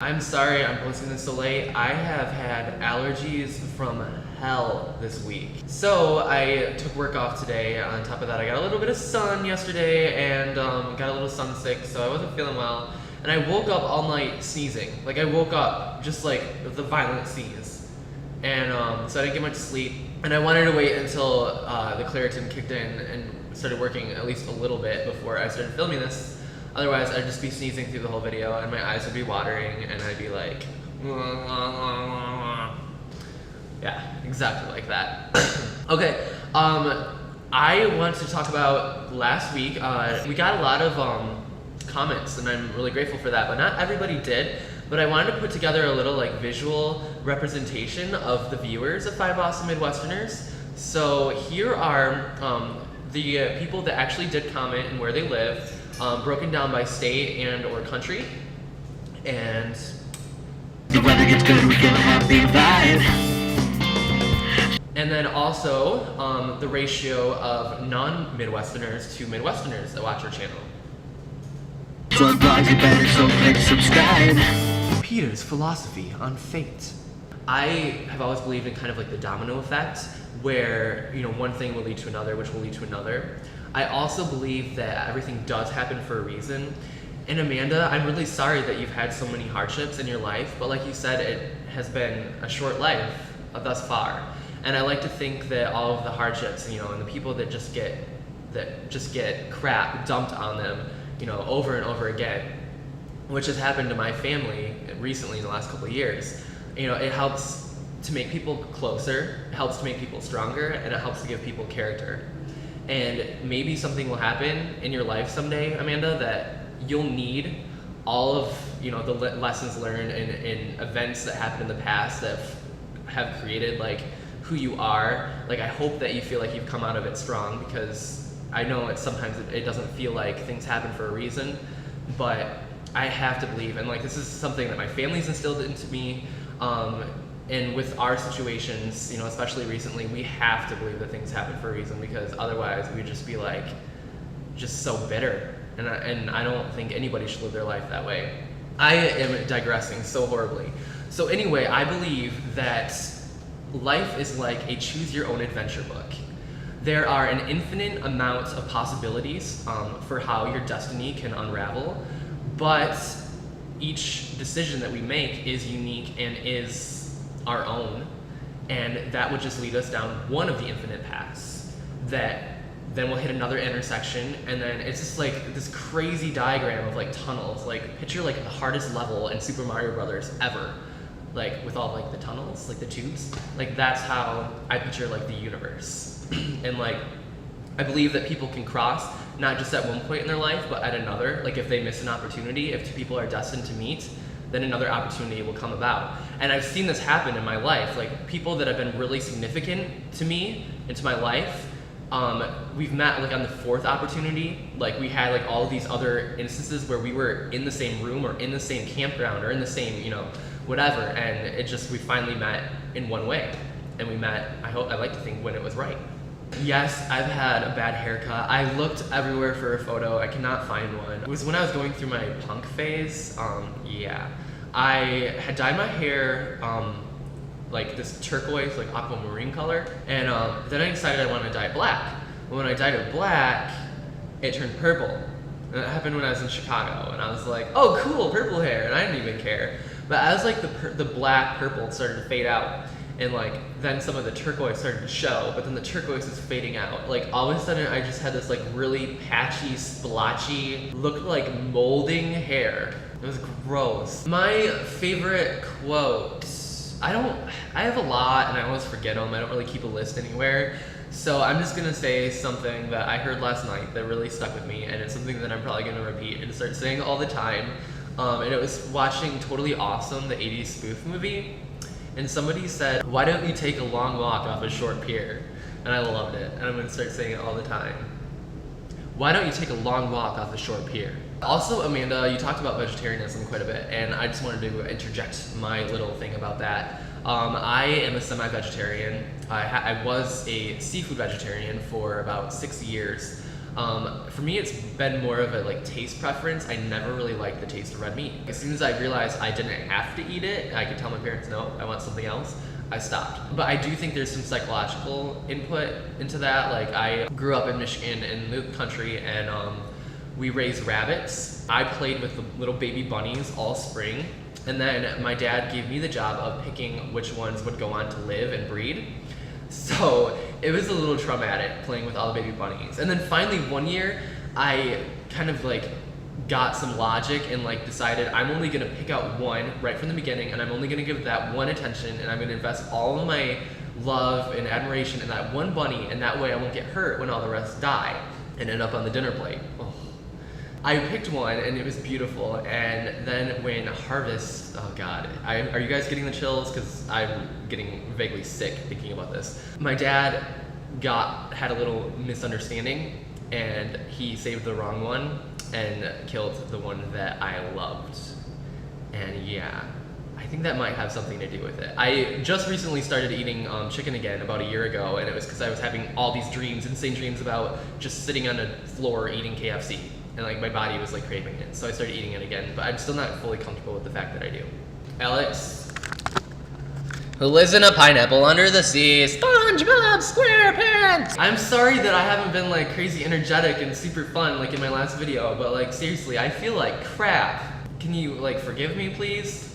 I'm sorry I'm posting this so late. I have had allergies from hell this week. So I took work off today. On top of that, I got a little bit of sun yesterday and got a little sun sick, so I wasn't feeling well. And I woke up all night sneezing. Like I woke up just like with a violent sneeze. And so I didn't get much sleep. And I wanted to wait until the Claritin kicked in and started working at least a little bit before I started filming this. Otherwise, I'd just be sneezing through the whole video and my eyes would be watering and I'd be like, yeah, exactly like that. Okay, I want to talk about last week. We got a lot of comments and I'm really grateful for that, but not everybody did. But I wanted to put together a little like visual representation of the viewers of 5 Awesome Midwesterners. So here are the people that actually did comment and where they live. Broken down by state and or country, and the weather gets good, we feel a happy vibe. And then also the ratio of non-Midwesterners to Midwesterners that watch our channel. For blogs, you better so click subscribe. Peter's philosophy on fate. I have always believed in kind of like the domino effect, where one thing will lead to another, which will lead to another. I also believe that everything does happen for a reason. And Amanda, I'm really sorry that you've had so many hardships in your life, but like you said, it has been a short life thus far. And I like to think that all of the hardships, and the people that just get crap dumped on them, over and over again, which has happened to my family recently in the last couple of years. It helps to make people closer, it helps to make people stronger, and it helps to give people character. And maybe something will happen in your life someday, Amanda, that you'll need all of the lessons learned in events that happened in the past that have created like who you are. Like I hope that you feel like you've come out of it strong, because I know sometimes it doesn't feel like things happen for a reason, but I have to believe, and like this is something that my family's instilled into me. And with our situations, especially recently, we have to believe that things happen for a reason, because otherwise we'd just be like, just so bitter. And I don't think anybody should live their life that way. I am digressing so horribly. So anyway, I believe that life is like a choose your own adventure book. There are an infinite amount of possibilities for how your destiny can unravel, but each decision that we make is unique and is our own, and that would just lead us down one of the infinite paths that then we'll hit another intersection, and then it's just like this crazy diagram of like tunnels. Like picture like the hardest level in Super Mario Brothers ever, like with all like the tunnels, like the tubes. Like that's how I picture like the universe. And like I believe that people can cross not just at one point in their life, but at another. Like if they miss an opportunity, if two people are destined to meet, then another opportunity will come about. And I've seen this happen in my life. Like people that have been really significant to me and to my life, we've met like on the 4th opportunity. Like we had like all of these other instances where we were in the same room or in the same campground or in the same, whatever. And it just, we finally met in one way. And we met, I like to think, when it was right. Yes, I've had a bad haircut. I looked everywhere for a photo. I cannot find one. It was when I was going through my punk phase. Yeah. I had dyed my hair like this turquoise, like aquamarine color. And then I decided I wanted to dye it black. When I dyed it black, it turned purple. And that happened when I was in Chicago. And I was like, oh cool, purple hair. And I didn't even care. But as like the black purple started to fade out, and like then some of the turquoise started to show, but then the turquoise is fading out. Like all of a sudden I just had this like really patchy, splotchy, looked like molding hair. It was gross. My favorite quote, I have a lot and I always forget them. I don't really keep a list anywhere. So I'm just gonna say something that I heard last night that really stuck with me, and it's something that I'm probably gonna repeat and start saying all the time. And it was watching Totally Awesome, the 80s spoof movie. And somebody said, why don't you take a long walk off a short pier? And I loved it, and I'm gonna start saying it all the time. Why don't you take a long walk off a short pier? Also, Amanda, you talked about vegetarianism quite a bit, and I just wanted to interject my little thing about that. I am a semi-vegetarian. I was a seafood vegetarian for about 6 years. For me, it's been more of a like taste preference. I never really liked the taste of red meat. As soon as I realized I didn't have to eat it, I could tell my parents, no, I want something else, I stopped. But I do think there's some psychological input into that. Like, I grew up in Michigan in the country, and we raised rabbits. I played with the little baby bunnies all spring, and then my dad gave me the job of picking which ones would go on to live and breed. So it was a little traumatic playing with all the baby bunnies. And then finally one year, I kind of like got some logic and like decided I'm only gonna pick out one right from the beginning, and I'm only gonna give that one attention, and I'm gonna invest all of my love and admiration in that one bunny, and that way I won't get hurt when all the rest die and end up on the dinner plate. Oh. I picked one and it was beautiful, and then when harvest, oh god, are you guys getting the chills? Because I'm getting vaguely sick thinking about this. My dad had a little misunderstanding, and he saved the wrong one and killed the one that I loved. And yeah, I think that might have something to do with it. I just recently started eating chicken again about a year ago, and it was because I was having all these dreams, insane dreams about just sitting on a floor eating KFC. And like my body was like craving it, so I started eating it again, but I'm still not fully comfortable with the fact that I do. Alex, who lives in a pineapple under the sea, SpongeBob SquarePants! I'm sorry that I haven't been like crazy energetic and super fun like in my last video, but like seriously, I feel like crap. Can you like forgive me, please?